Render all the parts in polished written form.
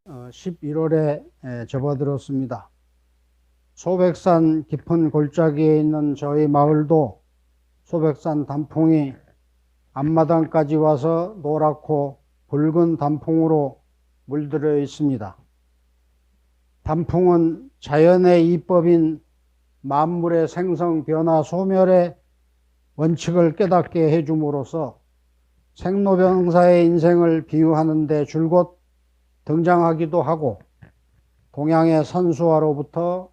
11월에 접어들었습니다. 소백산 깊은 골짜기에 있는 저희 마을도 소백산 단풍이 앞마당까지 와서 노랗고 붉은 단풍으로 물들어 있습니다. 단풍은 자연의 이법인 만물의 생성, 변화, 소멸의 원칙을 깨닫게 해줌으로써 생로병사의 인생을 비유하는 데 줄곧 등장하기도 하고, 동양의 선수화로부터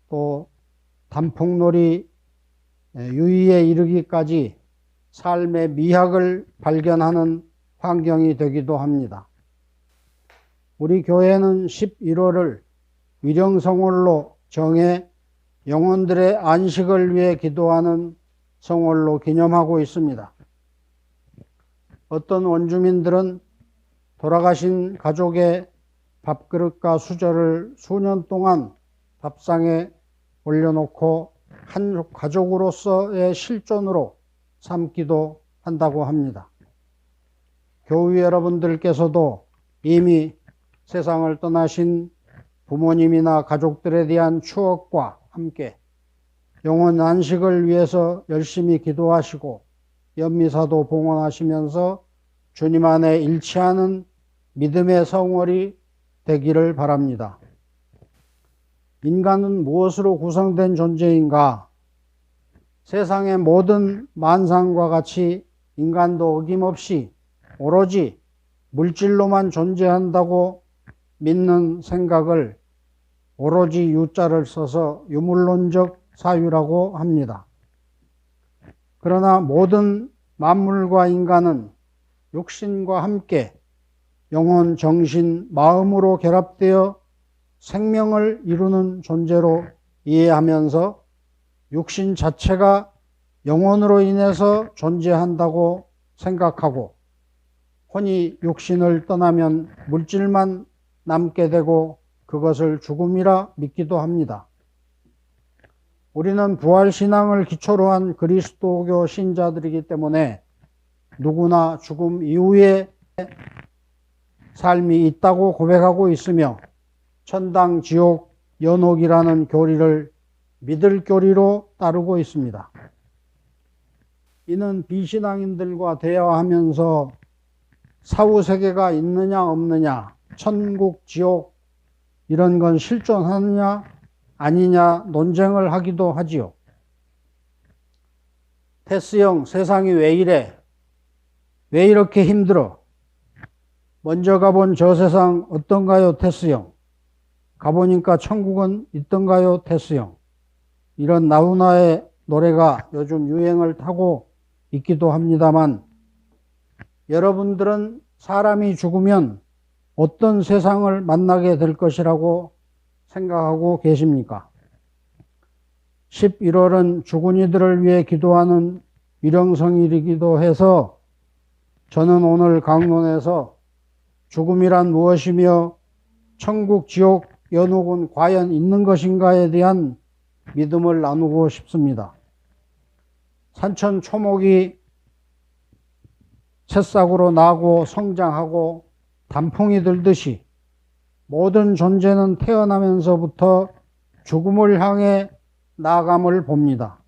또 단풍놀이 유의에 이르기까지 삶의 미학을 발견하는 환경이 되기도 합니다. 우리 교회는 11월을 위령성월로 정해 영혼들의 안식을 위해 기도하는 성월로 기념하고 있습니다. 어떤 원주민들은 돌아가신 가족의 밥그릇과 수저를 수년 동안 밥상에 올려놓고 한 가족으로서의 실존으로 삼기도 한다고 합니다. 교우 여러분들께서도 이미 세상을 떠나신 부모님이나 가족들에 대한 추억과 함께 영혼 안식을 위해서 열심히 기도하시고 연미사도 봉헌하시면서 주님 안에 일치하는 믿음의 성월이 되기를 바랍니다. 인간은 무엇으로 구성된 존재인가? 세상의 모든 만상과 같이 인간도 어김없이 오로지 물질로만 존재한다고 믿는 생각을 오로지 유자를 써서 유물론적 사유라고 합니다. 그러나 모든 만물과 인간은 육신과 함께 영혼, 정신, 마음으로 결합되어 생명을 이루는 존재로 이해하면서 육신 자체가 영혼으로 인해서 존재한다고 생각하고, 혼이 육신을 떠나면 물질만 남게 되고 그것을 죽음이라 믿기도 합니다. 우리는 부활신앙을 기초로 한 그리스도교 신자들이기 때문에 누구나 죽음 이후에 삶이 있다고 고백하고 있으며, 천당, 지옥, 연옥이라는 교리를 믿을 교리로 따르고 있습니다. 이는 비신앙인들과 대화하면서 사후세계가 있느냐 없느냐, 천국, 지옥 이런 건 실존하느냐 아니냐 논쟁을 하기도 하지요. 테스 형, 세상이 왜 이래? 왜 이렇게 힘들어? 먼저 가본 저 세상 어떤가요, 테스 형? 가보니까 천국은 있던가요, 테스 형? 이런 나훈아의 노래가 요즘 유행을 타고 있기도 합니다만, 여러분들은 사람이 죽으면 어떤 세상을 만나게 될 것이라고 생각하고 계십니까? 11월은 죽은 이들을 위해 기도하는 위령성일이기도 해서 저는 오늘 강론에서 죽음이란 무엇이며 천국, 지옥, 연옥은 과연 있는 것인가에 대한 믿음을 나누고 싶습니다. 산천 초목이 새싹으로 나고 성장하고 단풍이 들듯이 모든 존재는 태어나면서부터 죽음을 향해 나아감을 봅니다.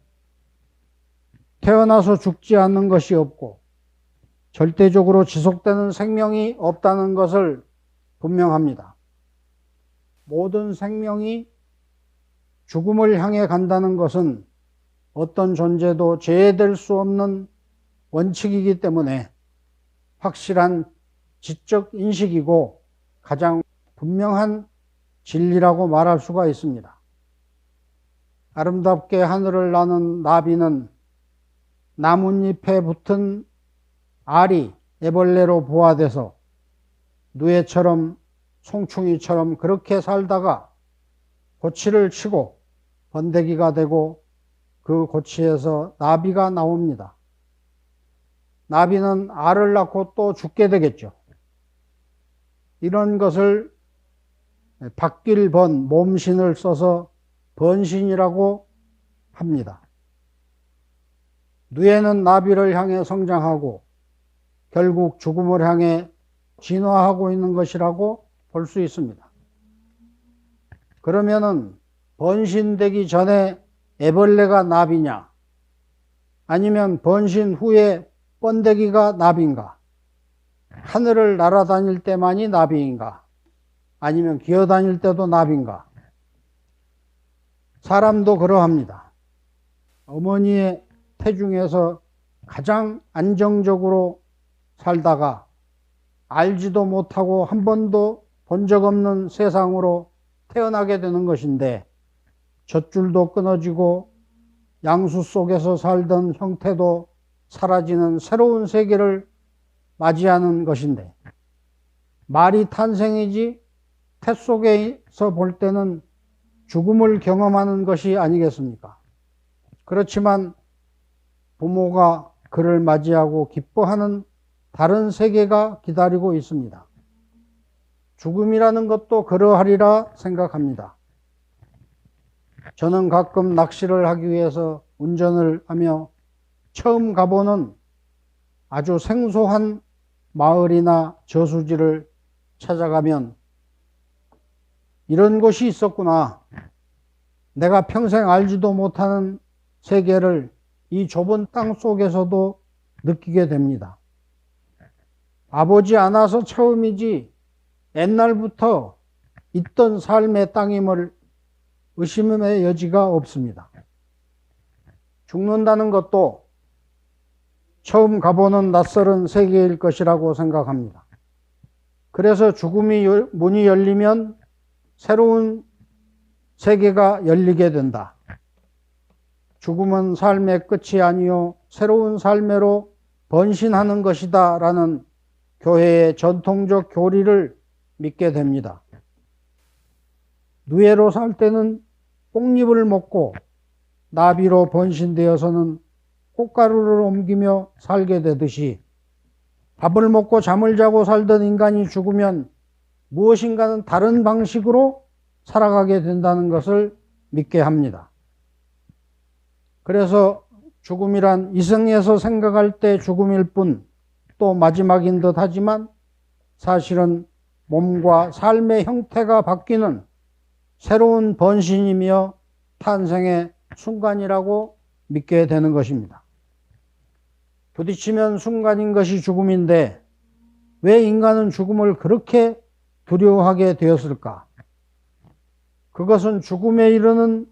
태어나서 죽지 않는 것이 없고 절대적으로 지속되는 생명이 없다는 것을 분명합니다. 모든 생명이 죽음을 향해 간다는 것은 어떤 존재도 제외될 수 없는 원칙이기 때문에 확실한 지적 인식이고 가장 분명한 진리라고 말할 수가 있습니다. 아름답게 하늘을 나는 나비는 나뭇잎에 붙은 알이 애벌레로 부화돼서 누에처럼 송충이처럼 그렇게 살다가 고치를 치고 번데기가 되고 그 고치에서 나비가 나옵니다. 나비는 알을 낳고 또 죽게 되겠죠. 이런 것을 박길번, 몸신을 써서 번신이라고 합니다. 누에는 나비를 향해 성장하고 결국 죽음을 향해 진화하고 있는 것이라고 볼 수 있습니다. 그러면은 번신되기 전에 애벌레가 나비냐, 아니면 번신 후에 번데기가 나비인가, 하늘을 날아다닐 때만이 나비인가, 아니면 기어다닐 때도 나비인가. 사람도 그러합니다. 어머니의 태중에서 가장 안정적으로 살다가 알지도 못하고 한 번도 본 적 없는 세상으로 태어나게 되는 것인데, 젖줄도 끊어지고 양수 속에서 살던 형태도 사라지는 새로운 세계를 맞이하는 것인데, 말이 탄생이지 태 속에서 볼 때는 죽음을 경험하는 것이 아니겠습니까? 그렇지만 부모가 그를 맞이하고 기뻐하는 다른 세계가 기다리고 있습니다. 죽음이라는 것도 그러하리라 생각합니다. 저는 가끔 낚시를 하기 위해서 운전을 하며 처음 가보는 아주 생소한 마을이나 저수지를 찾아가면 이런 곳이 있었구나, 내가 평생 알지도 못하는 세계를 이 좁은 땅 속에서도 느끼게 됩니다. 아버지 않아서 처음이지 옛날부터 있던 삶의 땅임을 의심의 여지가 없습니다. 죽는다는 것도 처음 가보는 낯설은 세계일 것이라고 생각합니다. 그래서 죽음이 문이 열리면 새로운 세계가 열리게 된다. 죽음은 삶의 끝이 아니요 새로운 삶으로 번신하는 것이다 라는 교회의 전통적 교리를 믿게 됩니다. 누에로 살 때는 꽃잎을 먹고 나비로 번신되어서는 꽃가루를 옮기며 살게 되듯이, 밥을 먹고 잠을 자고 살던 인간이 죽으면 무엇인가는 다른 방식으로 살아가게 된다는 것을 믿게 합니다. 그래서 죽음이란 이생에서 생각할 때 죽음일 뿐 또 마지막인 듯 하지만 사실은 몸과 삶의 형태가 바뀌는 새로운 번신이며 탄생의 순간이라고 믿게 되는 것입니다. 부딪히면 순간인 것이 죽음인데 왜 인간은 죽음을 그렇게 두려워하게 되었을까? 그것은 죽음에 이르는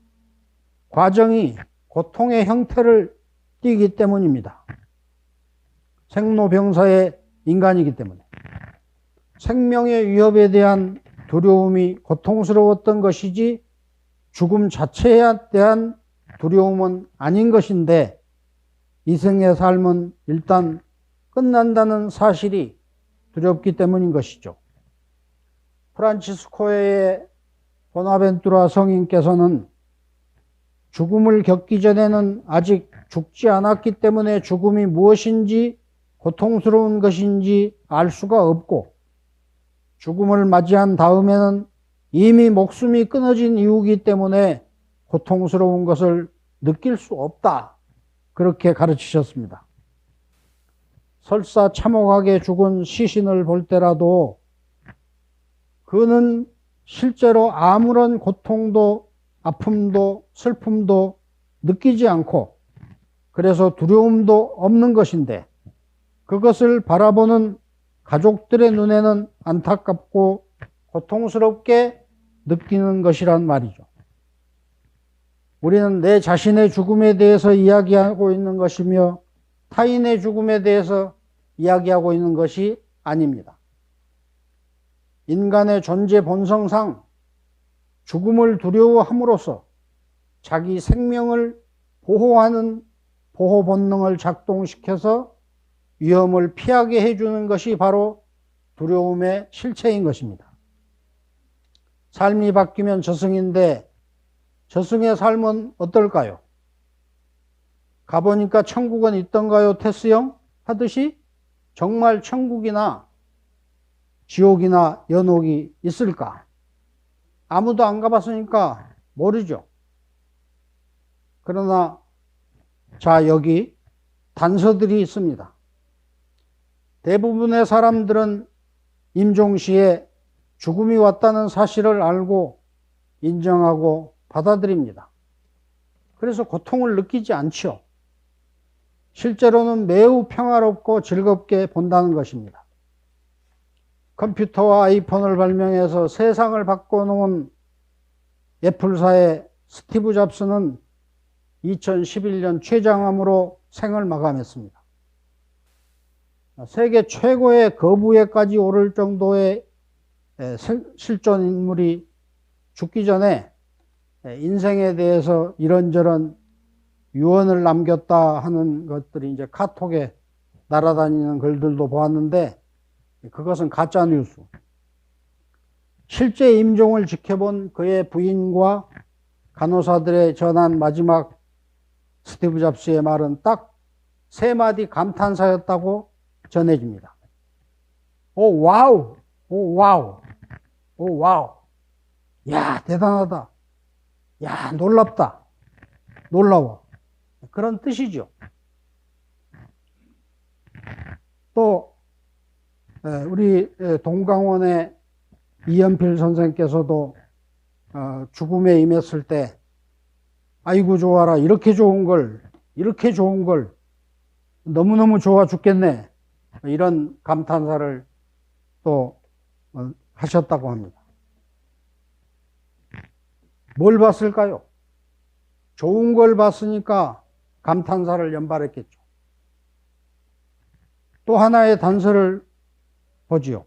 과정이 고통의 형태를 띠기 때문입니다. 생로병사의 인간이기 때문에 생명의 위협에 대한 두려움이 고통스러웠던 것이지 죽음 자체에 대한 두려움은 아닌 것인데, 이생의 삶은 일단 끝난다는 사실이 두렵기 때문인 것이죠. 프란치스코의 보나벤투라 성인께서는 죽음을 겪기 전에는 아직 죽지 않았기 때문에 죽음이 무엇인지 고통스러운 것인지 알 수가 없고, 죽음을 맞이한 다음에는 이미 목숨이 끊어진 이유이기 때문에 고통스러운 것을 느낄 수 없다, 그렇게 가르치셨습니다. 설사 참혹하게 죽은 시신을 볼 때라도 그는 실제로 아무런 고통도 아픔도 슬픔도 느끼지 않고 그래서 두려움도 없는 것인데, 그것을 바라보는 가족들의 눈에는 안타깝고 고통스럽게 느끼는 것이란 말이죠. 우리는 내 자신의 죽음에 대해서 이야기하고 있는 것이며 타인의 죽음에 대해서 이야기하고 있는 것이 아닙니다. 인간의 존재 본성상 죽음을 두려워함으로써 자기 생명을 보호하는 보호 본능을 작동시켜서 위험을 피하게 해주는 것이 바로 두려움의 실체인 것입니다. 삶이 바뀌면 저승인데 저승의 삶은 어떨까요? 가보니까 천국은 있던가요, 테스 형? 하듯이 정말 천국이나 지옥이나 연옥이 있을까? 아무도 안 가봤으니까 모르죠. 그러나 자, 여기 단서들이 있습니다. 대부분의 사람들은 임종시에 죽음이 왔다는 사실을 알고 인정하고 받아들입니다. 그래서 고통을 느끼지 않죠. 실제로는 매우 평화롭고 즐겁게 본다는 것입니다. 컴퓨터와 아이폰을 발명해서 세상을 바꿔놓은 애플사의 스티브 잡스는 2011년 췌장암으로 생을 마감했습니다. 세계 최고의 거부에까지 오를 정도의 실존 인물이 죽기 전에 인생에 대해서 이런저런 유언을 남겼다 하는 것들이 이제 카톡에 날아다니는 글들도 보았는데 그것은 가짜 뉴스. 실제 임종을 지켜본 그의 부인과 간호사들의 전한 마지막 스티브 잡스의 말은 딱 세 마디 감탄사였다고 전해집니다. 오 와우, 오 와우, 오 와우. 야 대단하다. 야 놀랍다. 놀라워. 그런 뜻이죠. 또 우리 동강원의 이연필 선생께서도 죽음에 임했을 때 아이고 좋아라. 이렇게 좋은 걸 너무너무 좋아 죽겠네. 이런 감탄사를 또 하셨다고 합니다. 뭘 봤을까요? 좋은 걸 봤으니까 감탄사를 연발했겠죠. 또 하나의 단서를 보지요.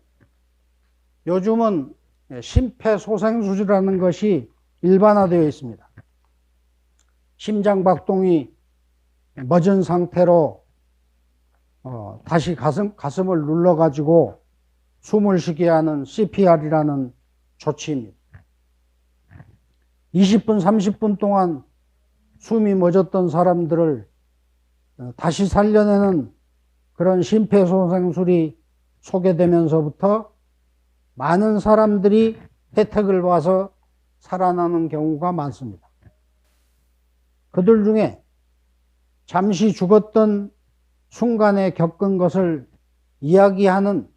요즘은 심폐소생술이라는 것이 일반화되어 있습니다. 심장박동이 멎은 상태로 다시 가슴을 눌러가지고 숨을 쉬게 하는 CPR이라는 조치입니다. 20분, 30분 동안 숨이 멎었던 사람들을 다시 살려내는 그런 심폐소생술이 소개되면서부터 많은 사람들이 혜택을 봐서 살아나는 경우가 많습니다. 그들 중에 잠시 죽었던 순간에 겪은 것을 이야기하는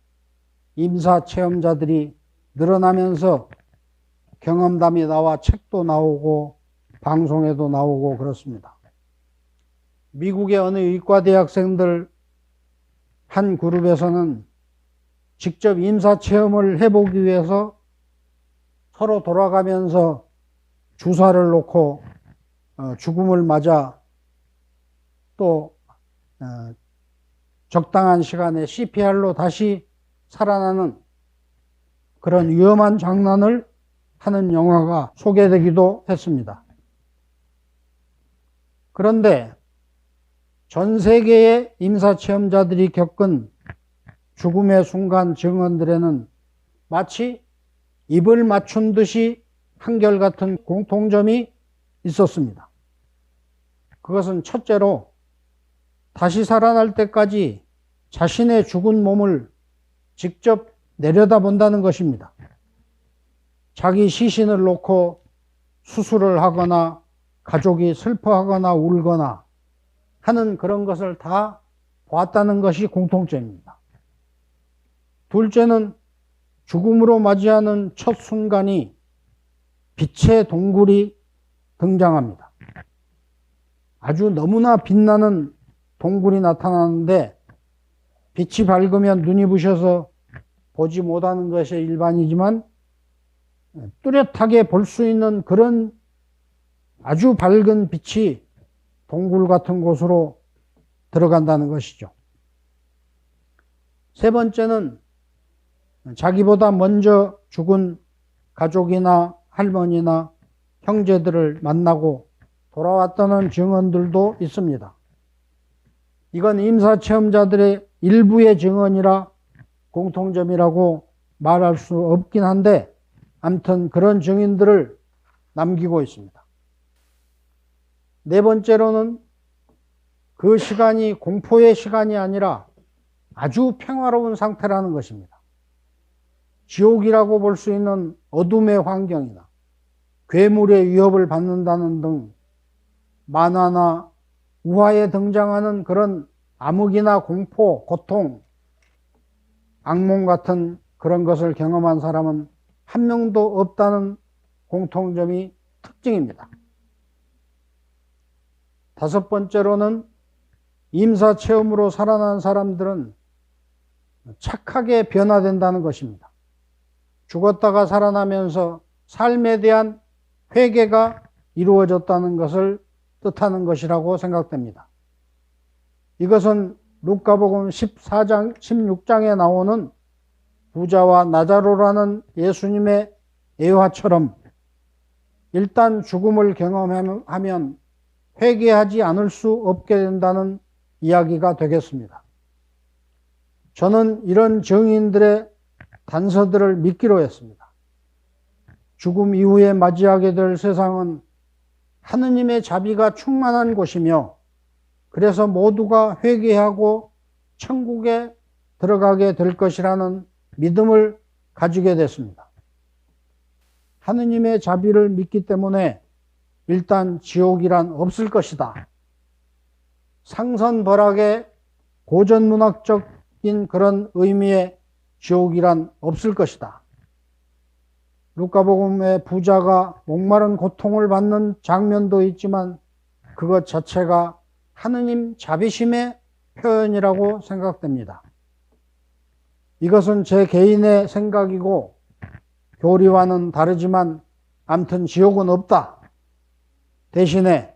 임사체험자들이 늘어나면서 경험담이 나와 책도 나오고 방송에도 나오고 그렇습니다. 미국의 어느 의과대학생들 한 그룹에서는 직접 임사체험을 해보기 위해서 서로 돌아가면서 주사를 놓고 죽음을 맞아 또 적당한 시간에 CPR로 다시 살아나는 그런 위험한 장난을 하는 영화가 소개되기도 했습니다. 그런데 전 세계의 임사체험자들이 겪은 죽음의 순간 증언들에는 마치 입을 맞춘 듯이 한결같은 공통점이 있었습니다. 그것은 첫째로 다시 살아날 때까지 자신의 죽은 몸을 직접 내려다본다는 것입니다. 자기 시신을 놓고 수술을 하거나 가족이 슬퍼하거나 울거나 하는 그런 것을 다 보았다는 것이 공통점입니다. 둘째는 죽음으로 맞이하는 첫 순간이 빛의 동굴이 등장합니다. 아주 너무나 빛나는 동굴이 나타나는데 빛이 밝으면 눈이 부셔서 보지 못하는 것이 일반이지만 뚜렷하게 볼 수 있는 그런 아주 밝은 빛이 동굴 같은 곳으로 들어간다는 것이죠. 세 번째는 자기보다 먼저 죽은 가족이나 할머니나 형제들을 만나고 돌아왔다는 증언들도 있습니다. 이건 임사체험자들의 일부의 증언이라 공통점이라고 말할 수 없긴 한데 아무튼 그런 증인들을 남기고 있습니다. 네 번째로는 그 시간이 공포의 시간이 아니라 아주 평화로운 상태라는 것입니다. 지옥이라고 볼 수 있는 어둠의 환경이나 괴물의 위협을 받는다는 등 만화나 우화에 등장하는 그런 암흑이나 공포, 고통, 악몽 같은 그런 것을 경험한 사람은 한 명도 없다는 공통점이 특징입니다. 다섯 번째로는 임사체험으로 살아난 사람들은 착하게 변화된다는 것입니다. 죽었다가 살아나면서 삶에 대한 회개가 이루어졌다는 것을 뜻하는 것이라고 생각됩니다. 이것은 루카복음 14장, 16장에 나오는 부자와 나자로라는 예수님의 예화처럼 일단 죽음을 경험하면 회개하지 않을 수 없게 된다는 이야기가 되겠습니다. 저는 이런 증인들의 단서들을 믿기로 했습니다. 죽음 이후에 맞이하게 될 세상은 하느님의 자비가 충만한 곳이며 그래서 모두가 회개하고 천국에 들어가게 될 것이라는 믿음을 가지게 됐습니다. 하느님의 자비를 믿기 때문에 일단 지옥이란 없을 것이다. 상선벌학의 고전문학적인 그런 의미의 지옥이란 없을 것이다. 루카복음의 부자가 목마른 고통을 받는 장면도 있지만 그것 자체가 하느님 자비심의 표현이라고 생각됩니다. 이것은 제 개인의 생각이고 교리와는 다르지만 아무튼 지옥은 없다. 대신에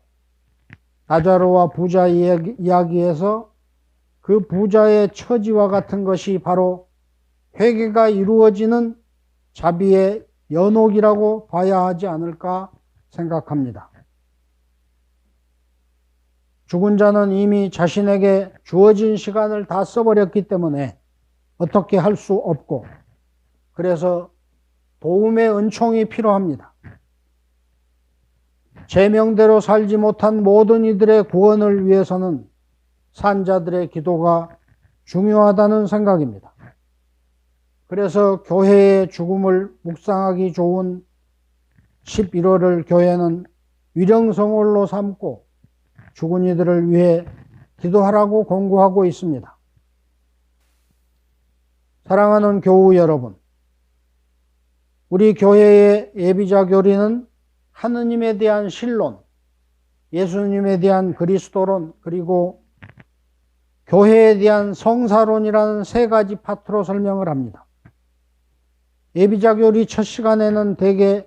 나자로와 부자 이야기에서 그 부자의 처지와 같은 것이 바로 회개가 이루어지는 자비의 연옥이라고 봐야 하지 않을까 생각합니다. 죽은 자는 이미 자신에게 주어진 시간을 다 써버렸기 때문에 어떻게 할 수 없고 그래서 도움의 은총이 필요합니다. 제명대로 살지 못한 모든 이들의 구원을 위해서는 산자들의 기도가 중요하다는 생각입니다. 그래서 교회의 죽음을 묵상하기 좋은 11월을 교회는 위령성월로 삼고 죽은 이들을 위해 기도하라고 권고하고 있습니다. 사랑하는 교우 여러분, 우리 교회의 예비자 교리는 하느님에 대한 신론, 예수님에 대한 그리스도론, 그리고 교회에 대한 성사론이라는 세 가지 파트로 설명을 합니다. 예비자 교리 첫 시간에는 대개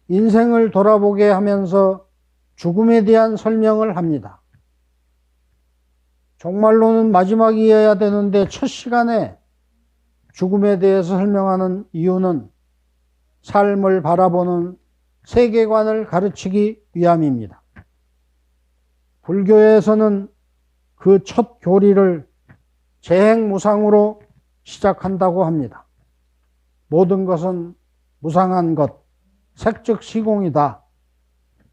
인생을 돌아보게 하면서 죽음에 대한 설명을 합니다. 종말론은 마지막이어야 되는데 첫 시간에 죽음에 대해서 설명하는 이유는 삶을 바라보는 세계관을 가르치기 위함입니다. 불교에서는 그 첫 교리를 재행무상으로 시작한다고 합니다. 모든 것은 무상한 것, 색즉 시공이다.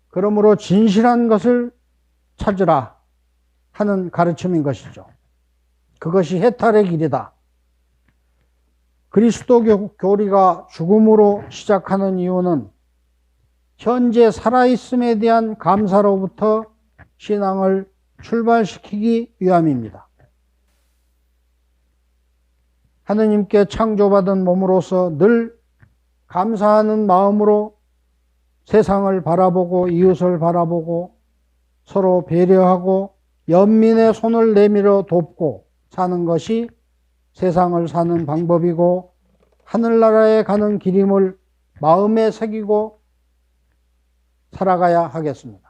그러므로 진실한 것을 찾으라 하는 가르침인 것이죠. 그것이 해탈의 길이다. 그리스도 교리가 죽음으로 시작하는 이유는 현재 살아있음에 대한 감사로부터 신앙을 출발시키기 위함입니다. 하느님께 창조받은 몸으로서 늘 감사하는 마음으로 세상을 바라보고 이웃을 바라보고 서로 배려하고 연민의 손을 내밀어 돕고 사는 것이 세상을 사는 방법이고 하늘나라에 가는 길임을 마음에 새기고 살아가야 하겠습니다.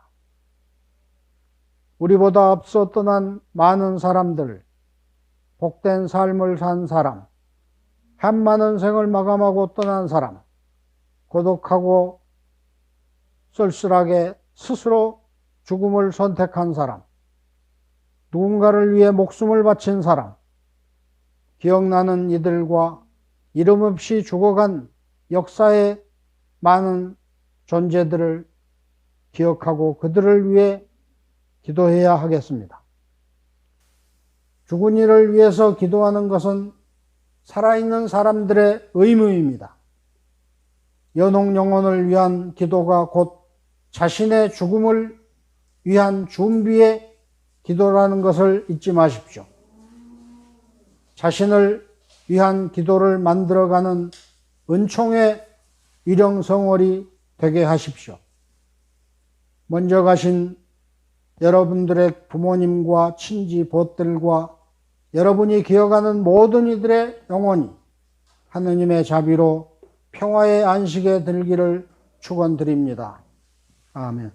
우리보다 앞서 떠난 많은 사람들, 복된 삶을 산 사람, 한 많은 생을 마감하고 떠난 사람, 고독하고 쓸쓸하게 스스로 죽음을 선택한 사람, 누군가를 위해 목숨을 바친 사람, 기억나는 이들과 이름 없이 죽어간 역사의 많은 존재들을 기억하고 그들을 위해 기도해야 하겠습니다. 죽은 이를 위해서 기도하는 것은 살아있는 사람들의 의무입니다. 연옥 영혼을 위한 기도가 곧 자신의 죽음을 위한 준비의 기도라는 것을 잊지 마십시오. 자신을 위한 기도를 만들어가는 은총의 일용성월이 되게 하십시오. 먼저 가신 여러분들의 부모님과 친지 보들과 여러분이 기억하는 모든 이들의 영혼이 하느님의 자비로 평화의 안식에 들기를 축원드립니다. 아멘.